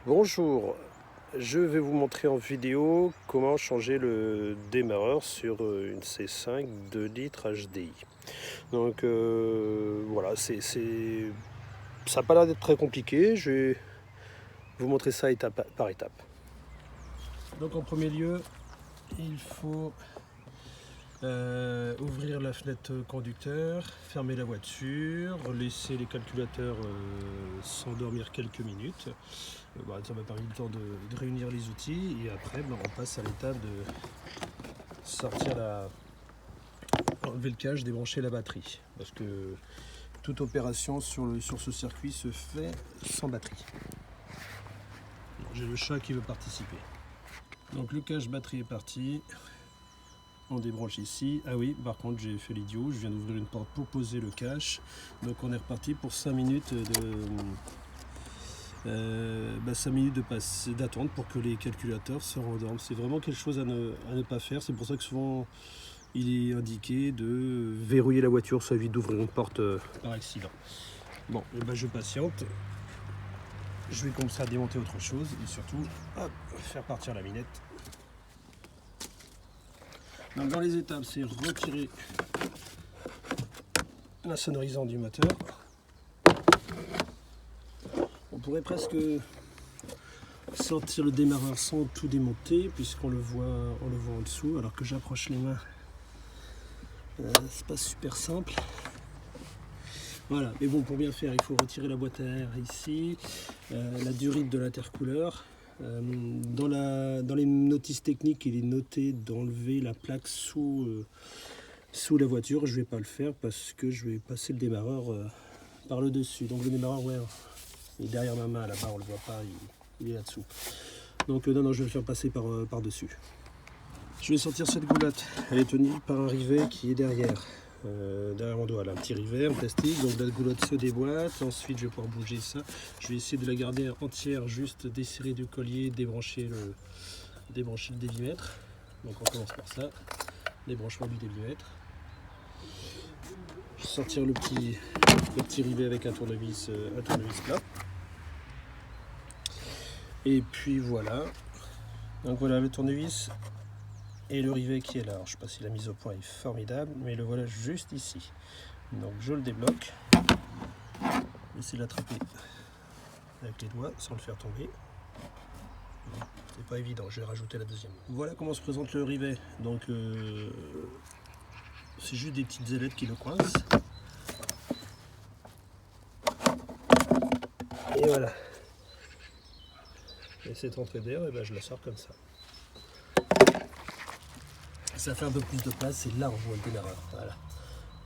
Bonjour, je vais vous montrer en vidéo comment changer le démarreur sur une C5 2 litres HDI. Donc voilà, ça n'a pas l'air d'être très compliqué, je vais vous montrer ça étape par étape. Donc en premier lieu, il faut ouvrir la fenêtre conducteur, fermer la voiture, laisser les calculateurs s'endormir quelques minutes. Ça m'a permis le temps de réunir les outils et après on passe à l'étape de enlever le cache, débrancher la batterie. Parce que toute opération sur ce circuit se fait sans batterie. J'ai le chat qui veut participer. Donc le cache batterie est parti. On débranche ici. Ah oui, par contre j'ai fait l'idiot, je viens d'ouvrir une porte pour poser le cache. Donc on est reparti pour 5 minutes d'attente pour que les calculateurs se rendorment. C'est vraiment quelque chose à ne pas faire. C'est pour ça que souvent il est indiqué de verrouiller la voiture, ça évite d'ouvrir une porte par accident. Bon, je patiente. Je vais commencer à démonter autre chose et surtout faire partir la minette. Donc dans les étapes, c'est retirer la sonorisante du moteur. On pourrait presque sortir le démarreur sans tout démonter puisqu'on le voit en dessous, alors que j'approche les mains. C'est pas super simple. Voilà, mais bon, pour bien faire, il faut retirer la boîte à air ici, la durite de l'intercooleur. Dans les notices techniques, il est noté d'enlever la plaque sous la voiture. Je ne vais pas le faire parce que je vais passer le démarreur par le dessus. Donc le démarreur, ouais, il est derrière ma main là-bas, on ne le voit pas, il est là-dessous. Donc non, je vais le faire passer par dessus. Je vais sortir cette goulotte. Elle est tenue par un rivet qui est derrière mon doigt, là, un petit rivet en plastique. Donc la goulotte se déboîte. Ensuite, je vais pouvoir bouger ça. Je vais essayer de la garder entière, juste desserrer du collier, débrancher le dévimètre. Donc on commence par ça, débranchement du dévimètre. Je vais sortir le petit rivet avec un tournevis plat. Et puis voilà. Donc voilà le tournevis et le rivet qui est là. Alors, je ne sais pas si la mise au point est formidable, mais le voilà juste ici. Donc je le débloque. Essayez de l'attraper avec les doigts sans le faire tomber. C'est pas évident, je vais rajouter la deuxième. Voilà comment se présente le rivet. Donc c'est juste des petites ailettes qui le coincent. Et voilà. Et cette entrée d'air, je la sors comme ça. Ça fait un peu plus de place, et là on voit le démarreur. Voilà.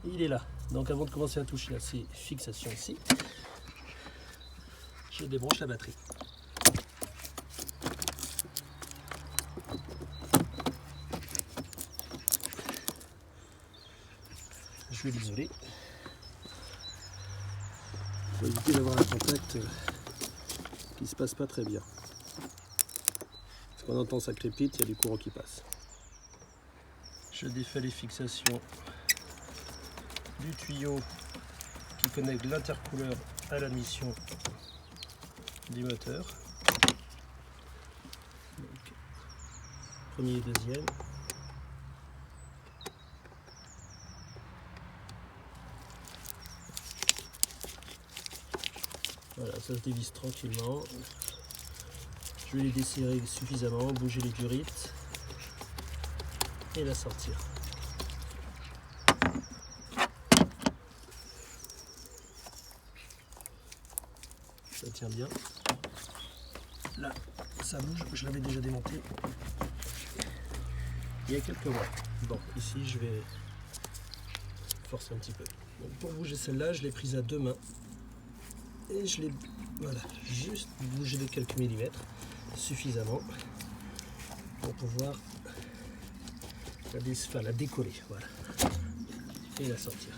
Il est là. Donc avant de commencer à toucher à ces fixations ici, je débranche la batterie. Je vais l'isoler pour éviter d'avoir un contact qui se passe pas très bien. Parce qu'on entend ça crépite, il y a du courant qui passe. Je défais les fixations du tuyau qui connecte l'intercooleur à la mission du moteur. Donc, premier et deuxième. Voilà, ça se dévisse tranquillement. Je vais les desserrer suffisamment, bouger les durites et la sortir. Ça tient bien. Là, ça bouge, je l'avais déjà démonté il y a quelques mois. Bon, ici je vais forcer un petit peu. Donc, pour bouger celle-là, je l'ai prise à 2 mains et je l'ai juste bougé de quelques millimètres, suffisamment pour pouvoir la décoller, voilà, et la sortir.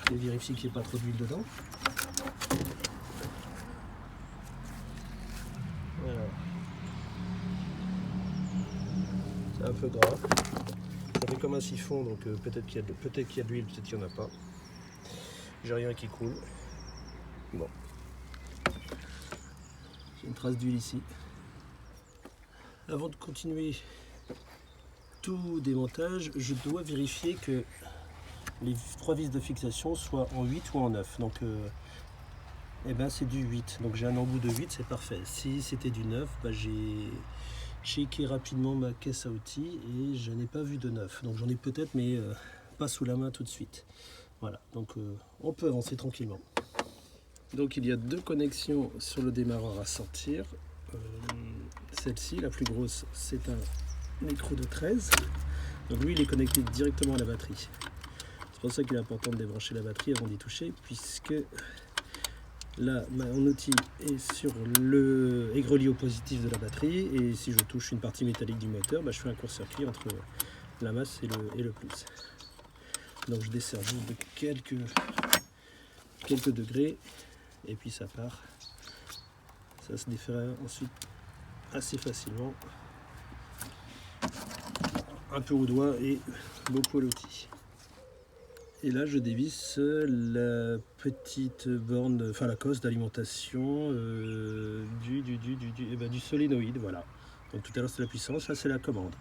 Je vais vérifier qu'il n'y ait pas trop d'huile dedans. Voilà. C'est un peu gras. Ça fait comme un siphon, donc peut-être qu'il y a de l'huile, peut-être qu'il n'y en a pas. J'ai rien qui coule. Bon. traces d'huile ici. Avant de continuer tout démontage, je dois vérifier que les 3 vis de fixation soient en 8 ou en 9. Donc eh ben, c'est du 8. Donc j'ai un embout de 8, c'est parfait. Si c'était du 9, bah, j'ai checké rapidement ma caisse à outils et je n'ai pas vu de 9. Donc j'en ai peut-être, mais pas sous la main tout de suite. Voilà, donc on peut avancer tranquillement. Donc il y a 2 connexions sur le démarreur à sortir. Celle-ci, la plus grosse, c'est un écrou de 13. Donc lui, il est connecté directement à la batterie. C'est pour ça qu'il est important de débrancher la batterie avant d'y toucher, puisque là, mon outil est relié au positif de la batterie, et si je touche une partie métallique du moteur, bah, je fais un court-circuit entre la masse et le plus. Donc je desserre juste de quelques degrés, et puis ça part. Ça se défait ensuite assez facilement, un peu au doigt et beaucoup à l'outil. Et là je dévisse la petite borne, enfin la cosse d'alimentation du solénoïde, voilà. Donc tout à l'heure c'est la puissance, là c'est la commande.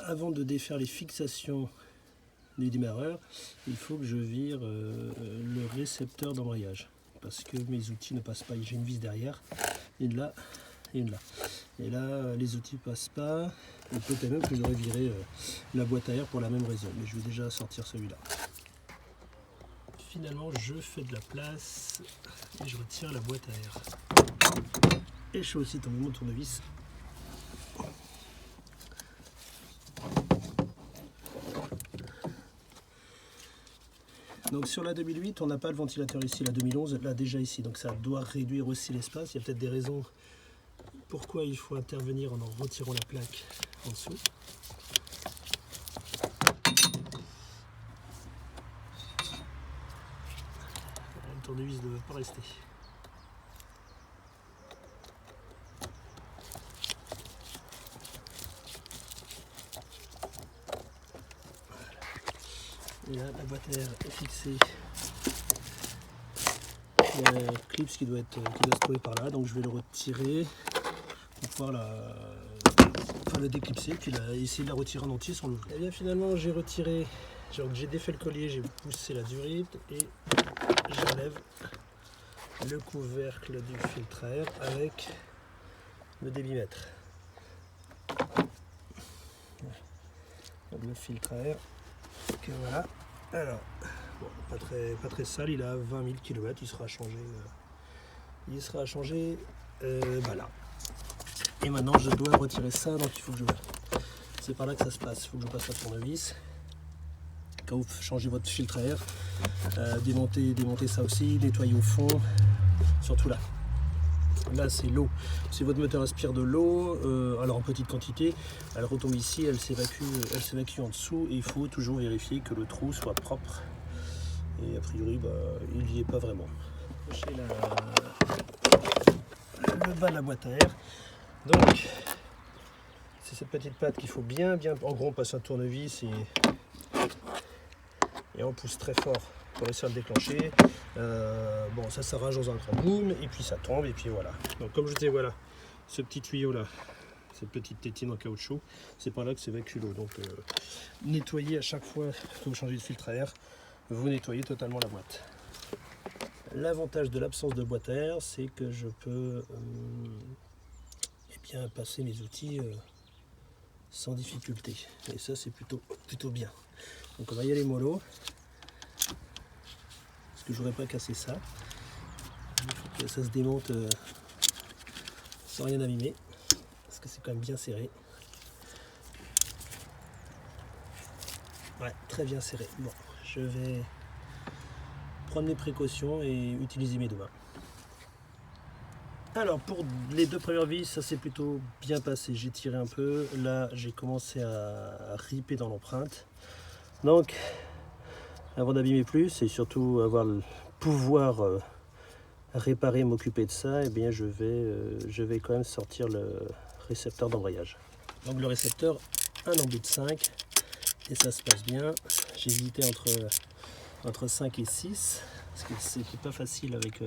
Avant de défaire les fixations du démarreur, il faut que je vire le récepteur d'embrayage, parce que mes outils ne passent pas. J'ai une vis derrière, une là et une là. Et là, les outils ne passent pas. Et peut-être même que j'aurais viré la boîte à air pour la même raison. Mais je vais déjà sortir celui-là. Finalement, je fais de la place et je retire la boîte à air. Et je fais aussi tomber mon tournevis. Donc sur la 2008, on n'a pas le ventilateur ici. La 2011, là déjà ici. Donc ça doit réduire aussi l'espace. Il y a peut-être des raisons pourquoi il faut intervenir en retirant la plaque en dessous. Le tournevis ne doit pas rester. Et là, la boîte à air est fixée. Il y a un clip qui doit se trouver par là, donc je vais le retirer pour pouvoir le déclipser, puis essayer de la retirer en entier sans le jouer. Et bien finalement j'ai retiré, j'ai défait le collier, j'ai poussé la durite et j'enlève le couvercle du filtre à air avec le débitmètre. Le filtre à air, que voilà. Alors, bon, pas très sale, il a 20 000 kW, il sera changé voilà. Et maintenant je dois retirer ça, donc il faut que c'est par là que ça se passe, il faut que je passe la tournevis. Quand vous changez votre filtre à air, démontez ça aussi, nettoyez au fond, surtout là. Là c'est l'eau, si votre moteur aspire de l'eau, alors en petite quantité, elle retombe ici, elle s'évacue en dessous, et il faut toujours vérifier que le trou soit propre, et a priori il n'y est pas vraiment. J'ai le bas de la boîte à air, donc c'est cette petite patte qu'il faut bien, en gros on passe un tournevis et on pousse très fort pour essayer de le déclencher. Bon, ça s'arrache dans un grand boom et puis ça tombe et puis voilà. Donc comme je disais, voilà, ce petit tuyau là, cette petite tétine en caoutchouc, c'est par là que s'évacue l'eau. Donc nettoyez à chaque fois que vous changez de filtre à air, vous nettoyez totalement la boîte. L'avantage de l'absence de boîte à air, c'est que je peux passer mes outils sans difficulté. Et ça c'est plutôt bien. Donc on va y aller mollo. Parce que je n'aurais pas cassé ça. Il faut que ça se démonte sans rien abîmer. Parce que c'est quand même bien serré. Ouais, très bien serré. Bon, je vais prendre mes précautions et utiliser mes deux mains. Alors pour les 2 premières vis, ça s'est plutôt bien passé. J'ai tiré un peu. Là, j'ai commencé à riper dans l'empreinte. Donc, avant d'abîmer plus et surtout avoir le pouvoir réparer, m'occuper de ça, eh bien je vais quand même sortir le récepteur d'embrayage. Donc le récepteur, un embout de 5 et ça se passe bien. J'ai hésité entre 5 et 6 parce que c'était pas facile avec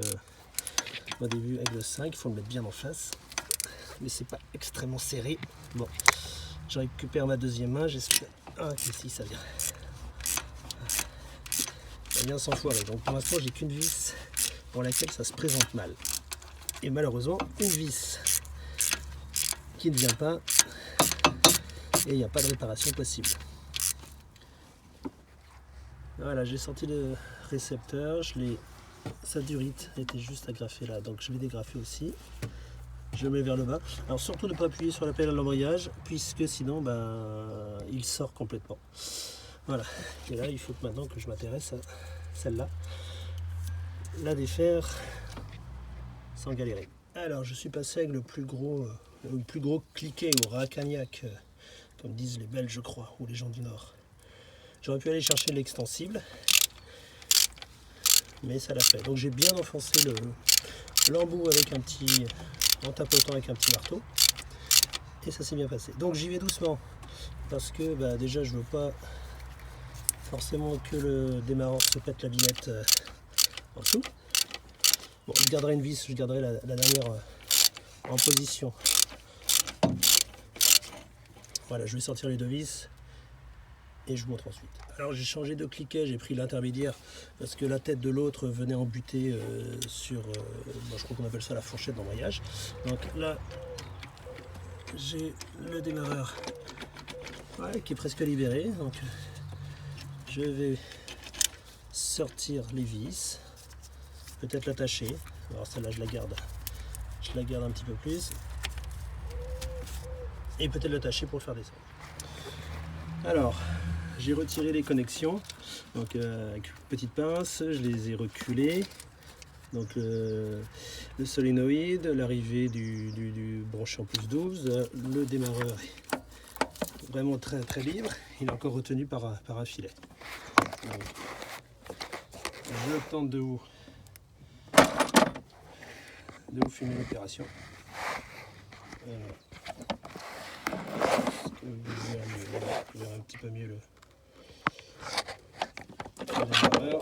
au début avec le 5, il faut le mettre bien en face. Mais c'est pas extrêmement serré. Bon, je récupère ma deuxième main, j'espère. Ah, ok, si, ça vient. Ça vient s'enfoirer. Donc pour l'instant, j'ai qu'une vis pour laquelle ça se présente mal. Et malheureusement, une vis qui ne vient pas. Et il n'y a pas de réparation possible. Voilà, j'ai sorti le récepteur, sa durite était juste agrafée là, donc je vais dégrafer aussi. Je le mets vers le bas. Alors surtout ne pas appuyer sur la pelle à l'embrayage, puisque sinon il sort complètement. Voilà, et là il faut que maintenant que je m'intéresse à celle-là, la défaire sans galérer. Alors je suis passé avec le plus gros cliquet ou racagnac, comme disent les Belges je crois, ou les gens du Nord. J'aurais pu aller chercher l'extensible, mais ça l'a fait. Donc j'ai bien enfoncé l'embout avec en tapotant avec un petit marteau, et ça s'est bien passé. Donc j'y vais doucement, parce que déjà je veux pas forcément que le démarreur se pète la binette en dessous. Bon, je garderai une vis, je garderai la dernière en position. Voilà, je vais sortir les deux vis et je vous montre ensuite. Alors j'ai changé de cliquet, j'ai pris l'intermédiaire parce que la tête de l'autre venait embuter sur, je crois qu'on appelle ça la fourchette d'embrayage. Donc là, j'ai le démarreur qui est presque libéré. Donc je vais sortir les vis, peut-être l'attacher. Alors celle-là je la garde un petit peu plus. Et peut-être l'attacher pour le faire descendre. Alors, j'ai retiré les connexions, donc avec une petite pince, je les ai reculées. Donc le solénoïde, l'arrivée du branchant plus 12, le démarreur est vraiment très très libre, il est encore retenu par un filet. Donc, je tente de vous filmer l'opération. Vous verrez un petit peu mieux le démarreur.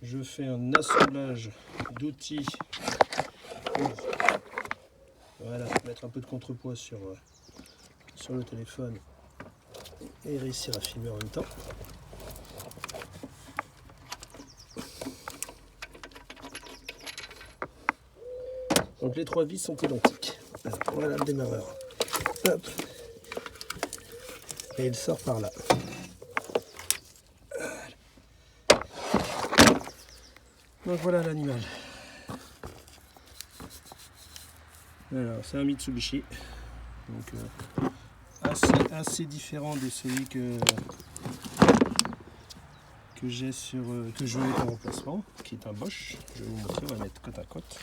Je fais un assemblage d'outils pour mettre un peu de contrepoids sur le téléphone et réussir à filmer en même temps. Donc les trois vis sont identiques. Alors, voilà le démarreur. Hop. Et il sort par là. Donc voilà l'animal. Alors c'est un Mitsubishi. Donc assez différent de celui que je mets en remplacement, qui est un Bosch. Je vais vous montrer, on va mettre côte à côte.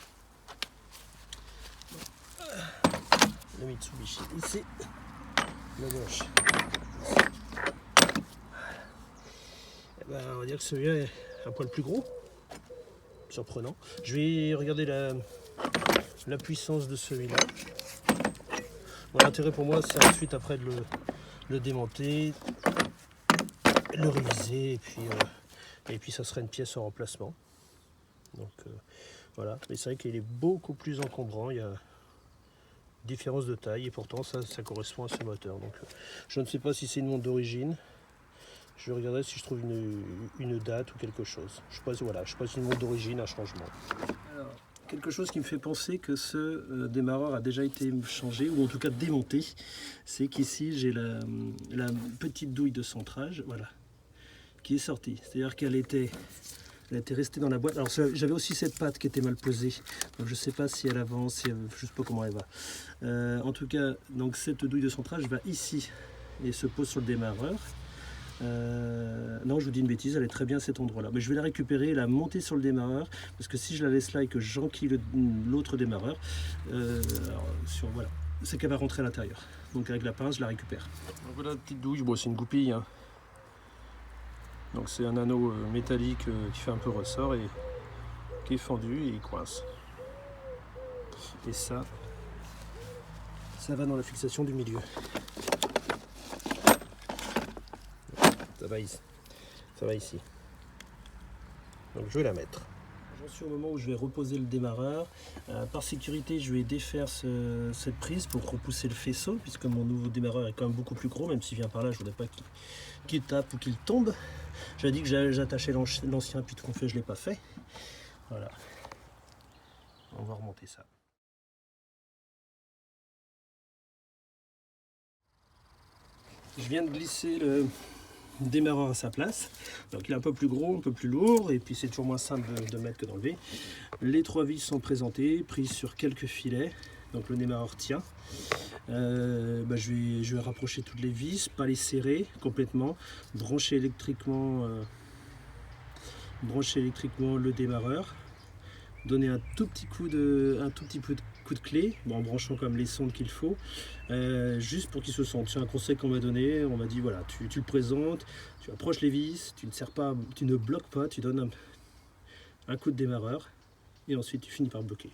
Le Mitsubishi ici, le Bosch. On va dire que celui-là est un poil plus gros, surprenant. Je vais regarder la puissance de celui-là. Bon, l'intérêt pour moi c'est ensuite après de le démonter, le réviser et puis ça serait une pièce en remplacement. Donc voilà, mais c'est vrai qu'il est beaucoup plus encombrant. Il y a différence de taille et pourtant ça correspond à ce moteur. Donc je ne sais pas si c'est une montre d'origine. Je regarderai si je trouve une date ou quelque chose. Je pense une montre d'origine, un changement. Alors, quelque chose qui me fait penser que ce démarreur a déjà été changé ou en tout cas démonté, c'est qu'ici j'ai la petite douille de centrage, voilà, qui est sortie. C'est-à-dire qu'elle était restée dans la boîte. Alors j'avais aussi cette patte qui était mal posée, donc je ne sais pas si elle avance, je ne sais pas comment elle va. En tout cas, donc cette douille de centrage va ici et se pose sur le démarreur. Non, je vous dis une bêtise, elle est très bien à cet endroit là, mais je vais la récupérer et la monter sur le démarreur, parce que si je la laisse là et que j'enquille l'autre démarreur, voilà, c'est qu'elle va rentrer à l'intérieur. Donc avec la pince je la récupère. Donc voilà la petite douille, bon, c'est une goupille, hein. Donc c'est un anneau métallique qui fait un peu ressort et qui est fendu et il coince. Et ça va dans la fixation du milieu. Ça va ici. Donc je vais la mettre. J'en suis au moment où je vais reposer le démarreur. Par sécurité, je vais défaire cette prise pour repousser le faisceau, puisque mon nouveau démarreur est quand même beaucoup plus gros, même s'il vient par là, je ne voudrais pas qu'il tape ou qu'il tombe. J'avais dit que j'attachais l'ancien, puis tout qu'on fait, je ne l'ai pas fait. Voilà. On va remonter ça. Je viens de glisser le démarreur à sa place. Donc il est un peu plus gros, un peu plus lourd, et puis c'est toujours moins simple de mettre que d'enlever. Les 3 vis sont présentées, prises sur quelques filets. Donc le démarreur tient. Je vais rapprocher toutes les vis, pas les serrer complètement, brancher électriquement le démarreur, donner un tout petit coup de clé, en branchant comme les sondes qu'il faut, juste pour qu'il se sente. C'est un conseil qu'on m'a donné. On m'a dit voilà, tu le présentes, tu approches les vis, tu ne serres pas, tu ne bloques pas, tu donnes un coup de démarreur et ensuite tu finis par bloquer.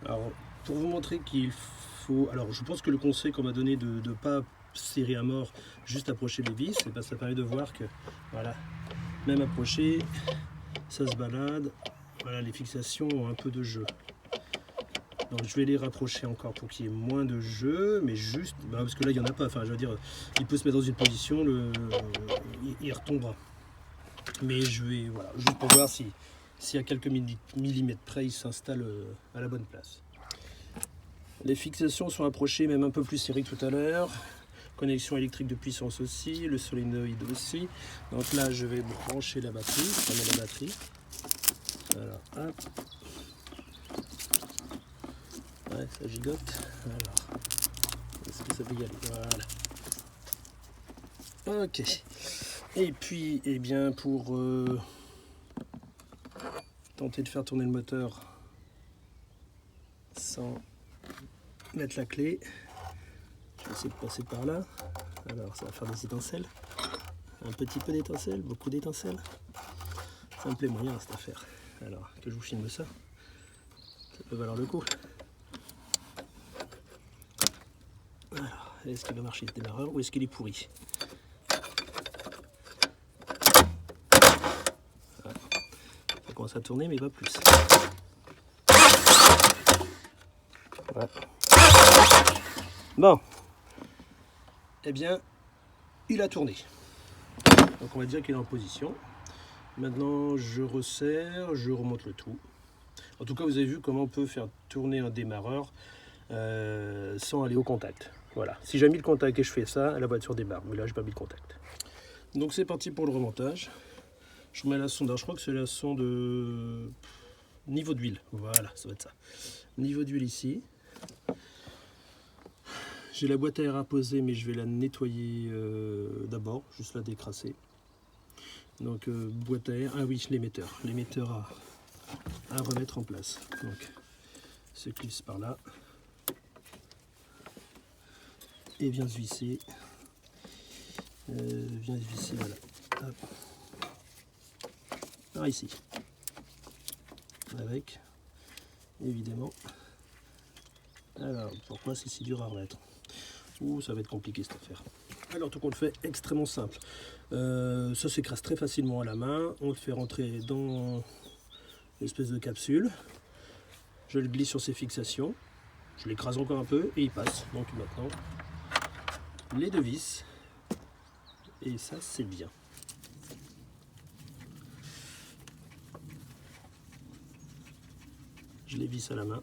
Alors pour vous montrer qu'il faut, alors je pense que le conseil qu'on m'a donné de ne pas serrer à mort, juste approcher les vis, et ça permet de voir que voilà, même approché, ça se balade. Voilà, les fixations ont un peu de jeu. Donc je vais les rapprocher encore pour qu'il y ait moins de jeu, mais juste, parce que là il n'y en a pas, enfin je veux dire, il peut se mettre dans une position, il retombera. Mais je vais, voilà, juste pour voir si à quelques millimètres près il s'installe à la bonne place. Les fixations sont approchées, même un peu plus serrées que tout à l'heure. Connexion électrique de puissance aussi, le solénoïde aussi. Donc là je vais brancher la batterie, je remets la batterie. Alors, hop. Ouais, ça gigote. Alors, est-ce que ça peut y aller? Voilà. Ok. Et puis, eh bien, pour tenter de faire tourner le moteur sans mettre la clé, je vais essayer de passer par là. Alors, ça va faire des étincelles. Un petit peu d'étincelles, beaucoup d'étincelles. Ça me plaît moyen cette affaire. Alors, que je vous filme ça. Ça peut valoir le coup. Alors, est-ce qu'il va marcher ce démarreur ou est-ce qu'il est pourri? Voilà. Ça commence à tourner mais pas plus. Voilà. Bon. Eh bien, il a tourné. Donc on va dire qu'il est en position. Maintenant, je resserre, je remonte le tout. En tout cas, vous avez vu comment on peut faire tourner un démarreur sans aller au contact. Voilà. Si j'ai mis le contact et je fais ça, la voiture démarre. Mais là, j'ai pas mis le contact. Donc c'est parti pour le remontage. Je remets la sonde. Alors, je crois que c'est la sonde niveau d'huile. Voilà, ça va être ça. Niveau d'huile ici. J'ai la boîte à air à poser, mais je vais la nettoyer d'abord, juste la décrasser. Donc boîte à air, ah oui, l'émetteur à remettre en place. Donc se clisse par là et vient se visser. Voilà. Hop. Par ici. Avec, évidemment. Alors pourquoi c'est si dur à remettre? Ouh, ça va être compliqué cette affaire. Alors tout qu'on le fait extrêmement simple. Ça s'écrase très facilement à la main. On le fait rentrer dans l'espèce de capsule. Je le glisse sur ses fixations. Je l'écrase encore un peu et il passe. Donc maintenant, les 2 vis. Et ça c'est bien. Je les visse à la main.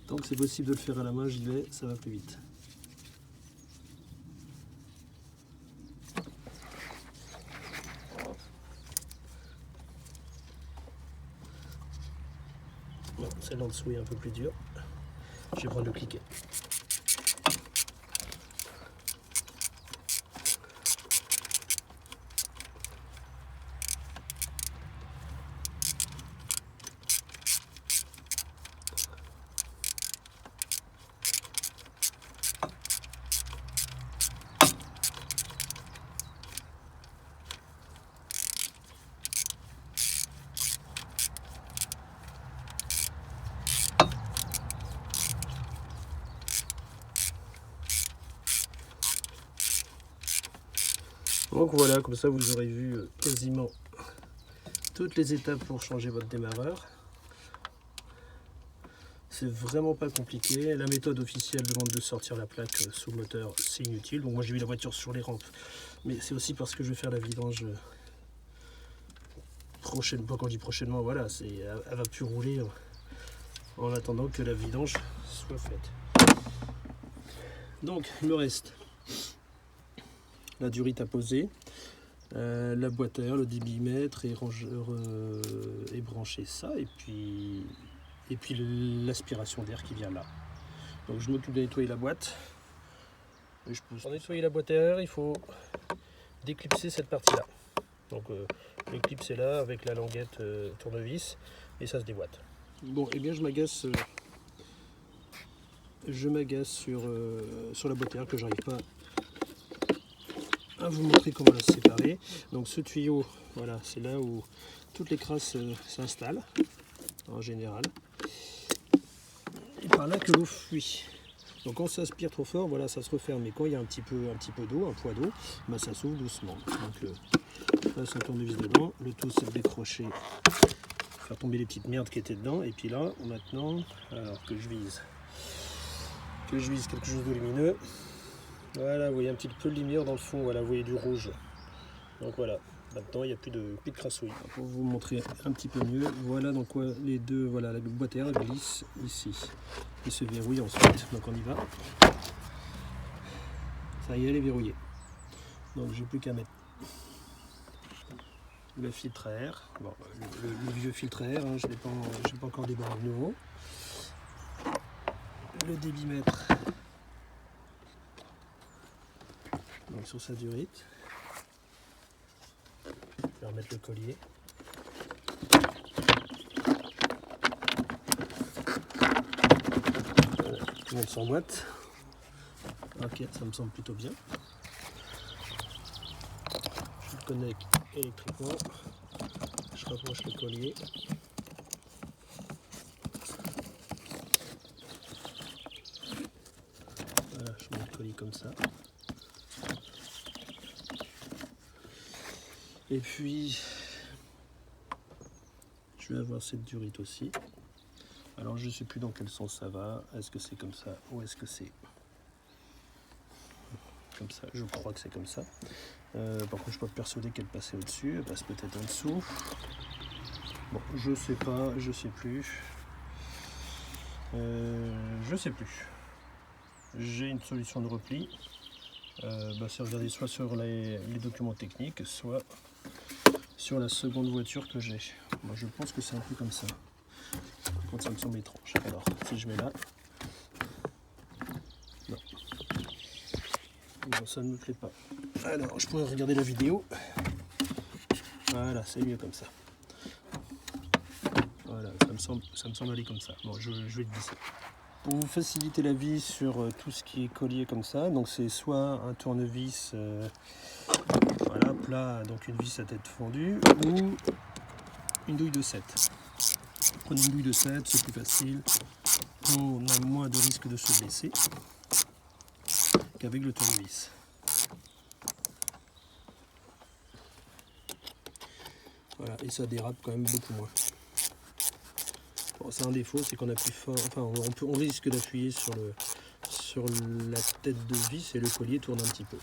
Tant que c'est possible de le faire à la main, j'y vais, ça va plus vite. Bon, celle en dessous est un peu plus dure. Je vais prendre le cliquet. Donc voilà, comme ça vous aurez vu quasiment toutes les étapes pour changer votre démarreur. C'est vraiment pas compliqué. La méthode officielle demande de sortir la plaque sous le moteur, c'est inutile. Donc moi j'ai mis la voiture sur les rampes, mais c'est aussi parce que je vais faire la vidange prochainement. Quand je dis prochainement, voilà, elle va plus rouler en attendant que la vidange soit faite. Donc il me reste la durite à poser, la boîte à air, le débitmètre et rangeur et brancher ça, et puis l'aspiration d'air qui vient là. Donc je m'occupe de nettoyer la boîte. Et pour nettoyer la boîte à air, il faut déclipser cette partie là. Donc le clip c'est là avec la languette tournevis et ça se déboîte. Bon, et bien je m'agace sur la boîte à air que j'arrive pas à vous montrer comment la séparer. Donc ce tuyau, voilà, c'est là où toutes les crasses s'installent en général. Et par là que l'eau fuit. Donc quand ça aspire trop fort, voilà, ça se referme. Mais quand il y a un petit peu d'eau, un poids d'eau, bah, ça s'ouvre doucement. Donc passe un tournevis dedans, le tout c'est de décrocher, faire tomber les petites merdes qui étaient dedans. Et puis là, maintenant, alors que je vise quelque chose de lumineux. Voilà, vous voyez un petit peu de lumière dans le fond, voilà, vous voyez du rouge. Donc voilà, maintenant il n'y a plus de crassouilles. Pour vous montrer un petit peu mieux, voilà donc les deux, voilà, la boîte à air glisse ici et se verrouille ensuite. Donc on y va. Ça y est, elle est verrouillée. Donc j'ai plus qu'à mettre le filtre à air. Bon, le vieux filtre à air, hein, je n'ai pas encore débarré de nouveau. Le débitmètre. Donc sur sa durite. Je vais remettre le collier. Voilà, tout le monde s'emboîte. Ok, ça me semble plutôt bien. Je le connecte électriquement. Je rapproche le collier. Voilà, je mets le collier comme ça. Et puis, je vais avoir cette durite aussi. Alors, je ne sais plus dans quel sens ça va. Est-ce que c'est comme ça ou est-ce que c'est comme ça? Je crois que c'est comme ça. Par contre, je suis pas persuadé qu'elle passait au-dessus. Elle passe peut-être en dessous. Bon, je sais pas, je sais plus. Je sais plus. J'ai une solution de repli. C'est regarder soit sur les documents techniques, soit sur la seconde voiture que j'ai. Moi, je pense que c'est un peu comme ça. Par contre, ça me semble étrange. Alors, si je mets là, non, ça ne me plaît pas. Alors, je pourrais regarder la vidéo. Voilà, c'est mieux comme ça. Voilà, ça me semble aller comme ça. Bon, je vais le glisser. Pour vous faciliter la vie sur tout ce qui est collier comme ça, donc c'est soit un tournevis voilà, plat, donc une vis à tête fondue, ou une douille de 7. Prenez une douille de 7, c'est plus facile. On a moins de risque de se blesser qu'avec le tournevis. Voilà, et ça dérape quand même beaucoup moins. Bon, c'est un défaut, c'est qu'on appuie fort, enfin on risque d'appuyer sur la tête de vis et le collier tourne un petit peu.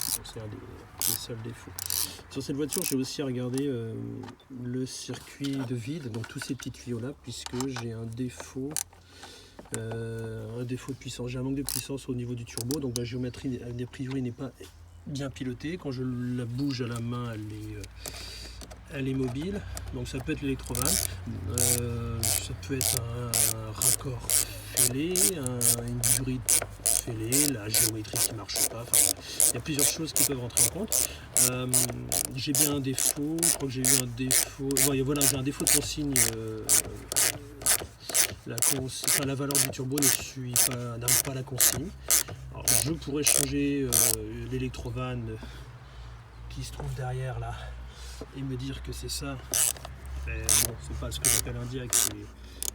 C'est un des seuls défauts. Sur cette voiture, j'ai aussi regardé le circuit de vide, donc tous ces petits tuyaux là, puisque j'ai un défaut de puissance. J'ai un manque de puissance au niveau du turbo, donc la géométrie a priori n'est pas bien pilotée. Quand je la bouge à la main, elle est mobile, donc ça peut être l'électrovanne, ça peut être un raccord fêlé, une durite fêlée, la géométrie qui ne marche pas, enfin, il y a plusieurs choses qui peuvent rentrer en compte. J'ai bien un défaut, je crois que j'ai eu un défaut, voilà, j'ai un défaut de consigne, la valeur du turbo n'arrive pas à la consigne. Alors, je pourrais changer l'électrovanne qui se trouve derrière là, et me dire que c'est ça, mais bon, c'est pas ce que j'appelle indirect, c'est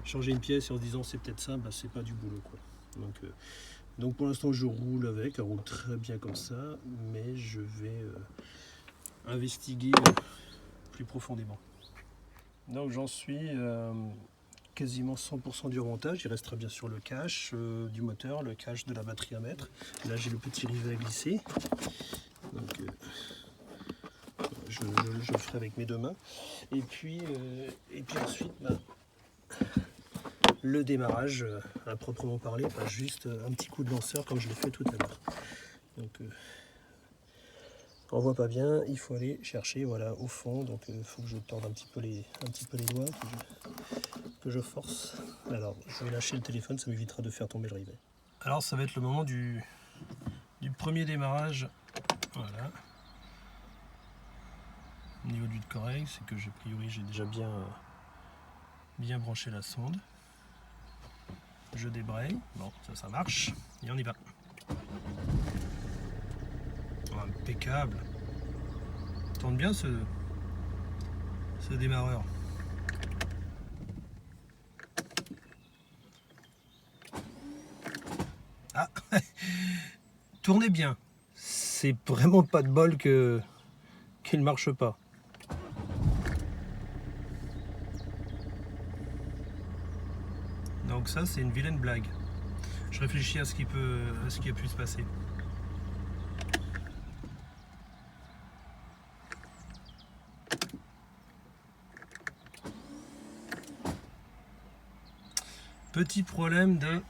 changer une pièce et en se disant c'est peut-être ça, bah, c'est pas du boulot quoi. Donc Donc pour l'instant je roule avec, elle roule très bien comme ça, mais je vais investiguer plus profondément. Donc j'en suis quasiment 100% du remontage. Il restera bien sûr le cache du moteur, le cache de la batterie à mettre. Là j'ai le petit rivet à glisser. Donc je le ferai avec mes deux mains. Et puis ensuite, le démarrage à proprement parler, pas juste un petit coup de lanceur comme je l'ai fait tout à l'heure. Donc on voit pas bien, il faut aller chercher voilà, au fond. Donc il faut que je torde un petit peu les doigts, que je force. Alors je vais lâcher le téléphone, ça m'évitera de faire tomber le rivet. Alors ça va être le moment du premier démarrage. Voilà. Au niveau du correct, c'est que a priori j'ai déjà bien branché la sonde. Je débraye, bon ça marche, et on y va. Oh, impeccable. Tourne bien ce démarreur. Ah, tournez bien. C'est vraiment pas de bol qu'il ne marche pas. Donc ça c'est une vilaine blague. Je réfléchis à ce qui a pu se passer. Petit problème de...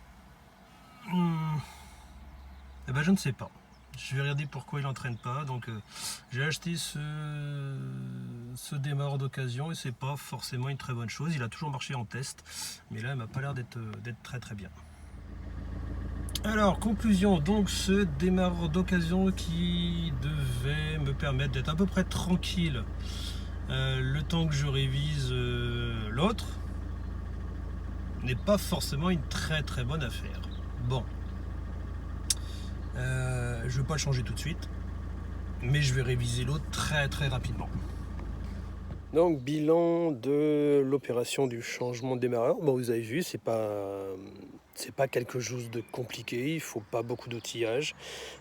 Eh ben je ne sais pas. Je vais regarder pourquoi il n'entraîne pas. Donc j'ai acheté ce démarreur d'occasion et c'est pas forcément une très bonne chose. Il a toujours marché en test, mais là il m'a pas l'air d'être très bien. Alors conclusion, donc ce démarreur d'occasion qui devait me permettre d'être à peu près tranquille le temps que je révise l'autre n'est pas forcément une très bonne affaire. Bon. Je ne vais pas le changer tout de suite, mais je vais réviser l'autre très rapidement. Donc bilan de l'opération du changement de démarreur. Bon, vous avez vu, c'est pas quelque chose de compliqué, il faut pas beaucoup d'outillage,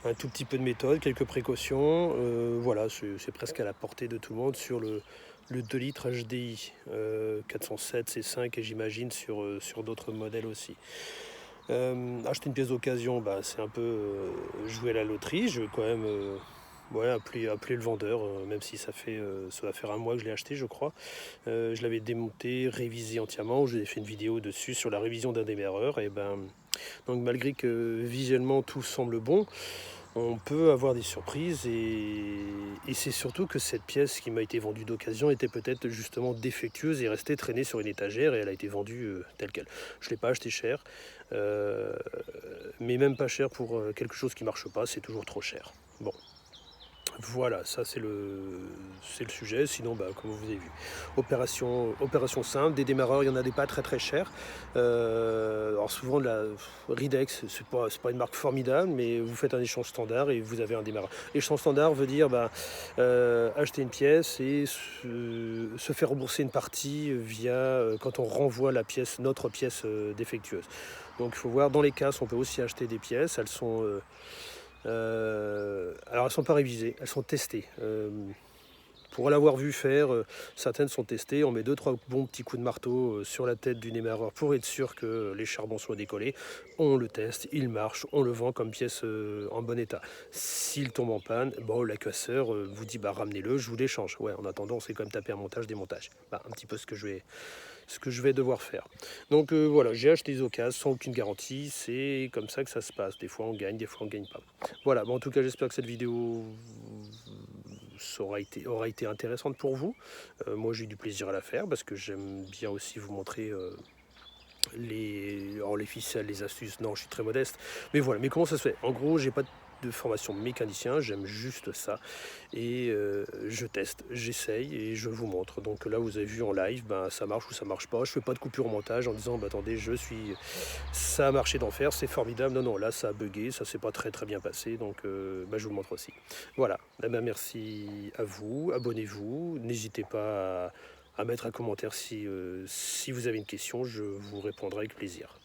un tout petit peu de méthode, quelques précautions. Voilà, c'est presque à la portée de tout le monde sur le 2 litres HDI 407 C5 et j'imagine sur d'autres modèles aussi. Acheter une pièce d'occasion, c'est un peu jouer à la loterie. Je vais quand même appeler le vendeur, même si ça va faire un mois que je l'ai acheté, je crois. Je l'avais démonté, révisé entièrement. J'ai fait une vidéo dessus sur la révision d'un démarreur. Et donc malgré que visuellement tout semble bon, on peut avoir des surprises et c'est surtout que cette pièce qui m'a été vendue d'occasion était peut-être justement défectueuse et restée traînée sur une étagère et elle a été vendue telle quelle. Je ne l'ai pas acheté cher, mais même pas cher pour quelque chose qui ne marche pas, c'est toujours trop cher. Bon. Voilà, ça c'est le sujet. Sinon, comme vous avez vu, opération simple, des démarreurs, il y en a des pas très chers. Alors souvent, la Ridex, c'est pas une marque formidable, mais vous faites un échange standard et vous avez un démarreur. Échange standard veut dire acheter une pièce et se faire rembourser une partie via quand on renvoie notre pièce défectueuse. Donc il faut voir, dans les casses, on peut aussi acheter des pièces. Elles sont... alors elles ne sont pas révisées, elles sont testées. Pour l'avoir vu faire, certaines sont testées, on met 2-3 bons petits coups de marteau sur la tête du démarreur pour être sûr que les charbons soient décollés. On le teste, il marche, on le vend comme pièce en bon état. S'il tombe en panne, la casseur vous dit ramenez-le, je vous l'échange. Ouais, en attendant, c'est quand même taper un montage, démontage. Un petit peu ce que je vais devoir faire. Donc voilà, j'ai acheté des occasions sans aucune garantie, c'est comme ça que ça se passe. Des fois on gagne, des fois on gagne pas. Voilà, en tout cas j'espère que cette vidéo aura été intéressante pour vous. Moi j'ai eu du plaisir à la faire parce que j'aime bien aussi vous montrer les ficelles, les astuces. Non, je suis très modeste. Mais voilà, mais comment ça se fait? En gros, j'ai pas de formation mécanicien, j'aime juste ça. Et je teste, j'essaye et je vous montre. Donc là, vous avez vu en live, ça marche ou ça marche pas. Je fais pas de coupure au montage en disant, attendez, ça a marché d'en faire, c'est formidable. Non, là, ça a bugué, ça s'est pas très bien passé. Donc je vous le montre aussi. Voilà, merci à vous, abonnez-vous, n'hésitez pas à mettre un commentaire si vous avez une question, je vous répondrai avec plaisir.